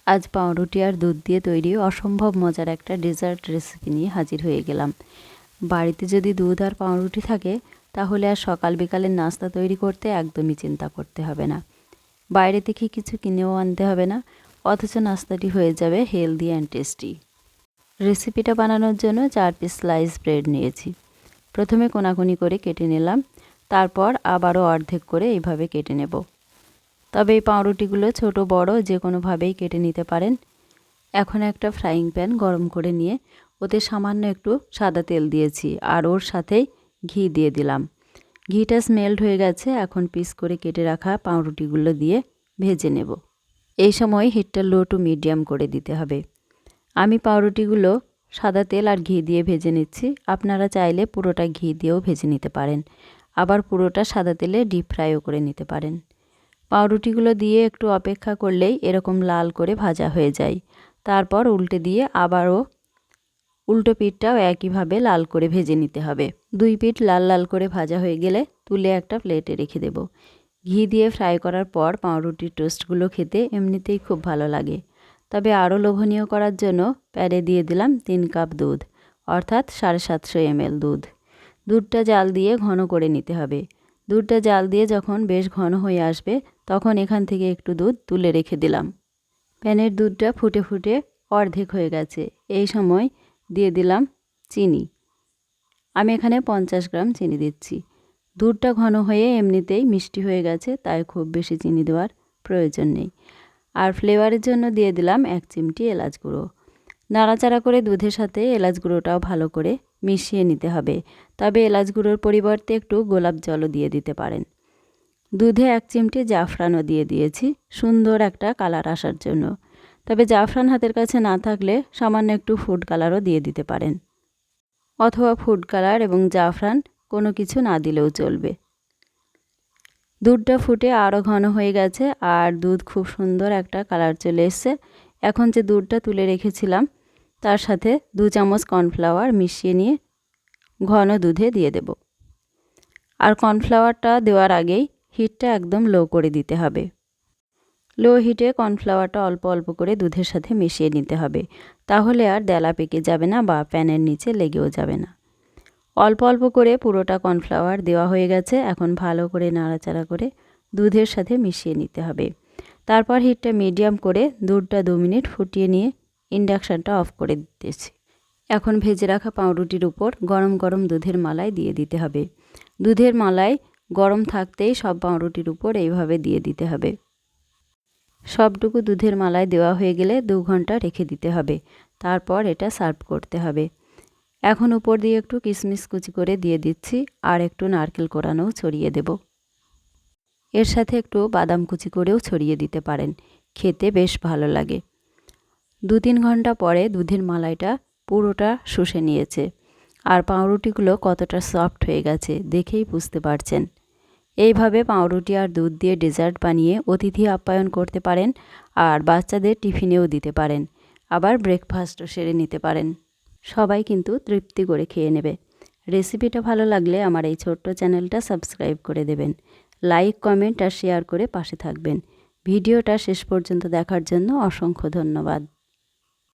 আজ পাউরুটি আর দুধ দিয়ে তৈরি অসম্ভব মজার একটা ডেজার্ট রেসিপি নিয়ে হাজির হয়ে গেলাম। বাড়িতে যদি দুধ আর পাউরুটি থাকে তাহলে আর সকাল বিকালের নাস্তা তৈরি করতে একদমই চিন্তা করতে হবে না। বাইরে থেকে কিছু কিনেও আনতে হবে না, অথচ নাস্তাটি হয়ে যাবে হেলদি অ্যান্ড টেস্টি। রেসিপিটা বানানোর জন্য 4 পিস স্লাইস ব্রেড নিয়েছি। প্রথমে কোনাকুনি করে কেটে নিলাম, তারপর আবারও অর্ধেক করে এইভাবে কেটে নেব। তবে এই পাউরুটিগুলো ছোট বড় যে কোনোভাবেই কেটে নিতে পারেন। এখন একটা ফ্রাইং প্যান গরম করে নিয়ে ওতে সামান্য একটু সাদা তেল দিয়েছি আর ওর সাথেই ঘি দিয়ে দিলাম। ঘিটা স্মেল্ট হয়ে গেছে, এখন পিস করে কেটে রাখা পাউরুটিগুলো দিয়ে ভেজে নেব। এই সময় হিটটা লো টু মিডিয়াম করে দিতে হবে। আমি পাউরুটিগুলো সাদা তেল আর ঘি দিয়ে ভেজে নিচ্ছি। আপনারা চাইলে পুরোটা ঘি দিয়েও ভেজে নিতে পারেন, আবার পুরোটা সাদা তেলে ডিপ ফ্রাইও করে নিতে পারেন। পাউরুটিগুলো দিয়ে একটু অপেক্ষা করলেই এরকম লাল করে ভাজা হয়ে যায়। তারপর উল্টে দিয়ে আবারও উল্টো পিঠটাও একইভাবে লাল করে ভেজে নিতে হবে। 2 পিঠ লাল লাল করে ভাজা হয়ে গেলে তুলে একটা প্লেটে রেখে দেব। ঘি দিয়ে ফ্রাই করার পর পাউরুটির টোস্টগুলো খেতে এমনিতেই খুব ভালো লাগে। তবে আরও লোভনীয় করার জন্য প্যানে দিয়ে দিলাম 3 কাপ দুধ, অর্থাৎ 750 ml দুধ। দুধটা জাল দিয়ে ঘন করে নিতে হবে। দুধটা জাল দিয়ে যখন বেশ ঘন হয়ে আসবে তখন এখান থেকে একটু দুধ তুলে রেখে দিলাম। প্যানের দুধটা ফুটে ফুটে অর্ধেক হয়ে গেছে। এই সময় দিয়ে দিলাম চিনি। আমি এখানে 50 গ্রাম চিনি দিচ্ছি। দুধটা ঘন হয়ে এমনিতেই মিষ্টি হয়ে গেছে, তাই খুব বেশি চিনি দেওয়ার প্রয়োজন নেই। আর ফ্লেভারের জন্য দিয়ে দিলাম 1 চিমটি এলাচ গুঁড়ো। নাড়াচাড়া করে দুধের সাথে এলাচ গুঁড়োটাও ভালো করে মিশিয়ে নিতে হবে। তবে এলাচ গুঁড়োর পরিবর্তে একটু গোলাপ জলও দিয়ে দিতে পারেন। দুধে 1 চিমটি জাফরানও দিয়ে দিয়েছি সুন্দর একটা কালার আসার জন্য। তবে জাফরান হাতের কাছে না থাকলে সামান্য একটু ফুড কালারও দিয়ে দিতে পারেন, অথবা ফুড কালার এবং জাফরান কোনো কিছু না দিলেও চলবে। দুধটা ফুটে আরও ঘন হয়ে গেছে আর দুধ খুব সুন্দর একটা কালার চলে এসছে। এখন যে দুধটা তুলে রেখেছিলাম তার সাথে 2 চামচ কর্নফ্লাওয়ার মিশিয়ে নিয়ে ঘন দুধে দিয়ে দেব। আর কর্নফ্লাওয়ারটা দেওয়ার আগেই হিটটা একদম লো করে দিতে হবে। লো হিটে কর্নফ্লাওয়ারটা অল্প অল্প করে দুধের সাথে মিশিয়ে নিতে হবে, তাহলে আর দেলা পেকে যাবে না বা প্যানের নিচে লেগেও যাবে না। অল্প অল্প করে পুরোটা কর্নফ্লাওয়ার দেওয়া হয়ে গেছে। এখন ভালো করে নাড়াচাড়া করে দুধের সাথে মিশিয়ে নিতে হবে। তারপর হিটটা মিডিয়াম করে দুধটা 2 মিনিট ফুটিয়ে নিয়ে ইন্ডাকশানটা অফ করে দিতেছি। এখন ভেজে রাখা পাউরুটির উপর গরম গরম দুধের মালাই দিয়ে দিতে হবে। দুধের মালাই গরম থাকতেই সব পাউরুটির উপর এইভাবে দিয়ে দিতে হবে। সবটুকু দুধের মালাই দেওয়া হয়ে গেলে 2 ঘন্টা রেখে দিতে হবে। তারপর এটা সার্ভ করতে হবে। এখন উপর দিয়ে একটু কিশমিশ কুচি করে দিয়ে দিচ্ছি আর একটু নারকেল কোড়ানোও ছড়িয়ে দেব। এর সাথে একটু বাদাম কুচি করেও ছড়িয়ে দিতে পারেন, খেতে বেশ ভালো লাগে। 2-3 ঘন্টা পরে দুধের মালাইটা পুরোটা শুষে নিয়েছে আর পাউরুটিগুলো কতটা সফট হয়ে গেছে দেখেই বুঝতে পারছেন। এইভাবে পাউরুটি আর দুধ দিয়ে ডেজার্ট বানিয়ে অতিথি আপ্যায়ন করতে পারেন আর বাচ্চাদের টিফিনেও দিতে পারেন, আবার ব্রেকফাস্টও সেরে নিতে পারেন। সবাই কিন্তু তৃপ্তি করে খেয়ে নেবে। রেসিপিটা ভালো লাগলে আমার এই ছোট্ট চ্যানেলটা সাবস্ক্রাইব করে দেবেন। লাইক, কমেন্ট আর শেয়ার করে পাশে থাকবেন। ভিডিওটা শেষ পর্যন্ত দেখার জন্য অসংখ্য ধন্যবাদ।